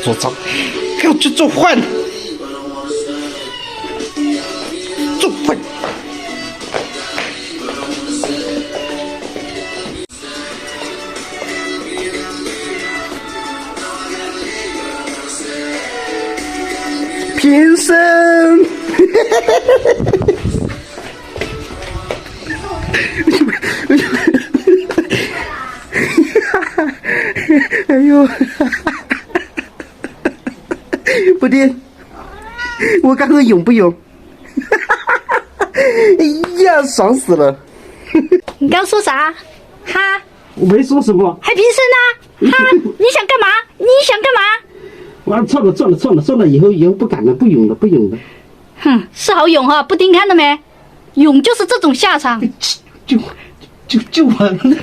做操，给我去做饭，做饭。偏生，哎呦，布丁，我刚刚勇不勇？哎呀，爽死了！你刚说啥？哈？我没说什么。还评审呢？哈？你想干嘛？你想干嘛？我错了，以后不敢了，不勇了。哼，是好勇哈！布丁看到没？勇就是这种下场。就完了。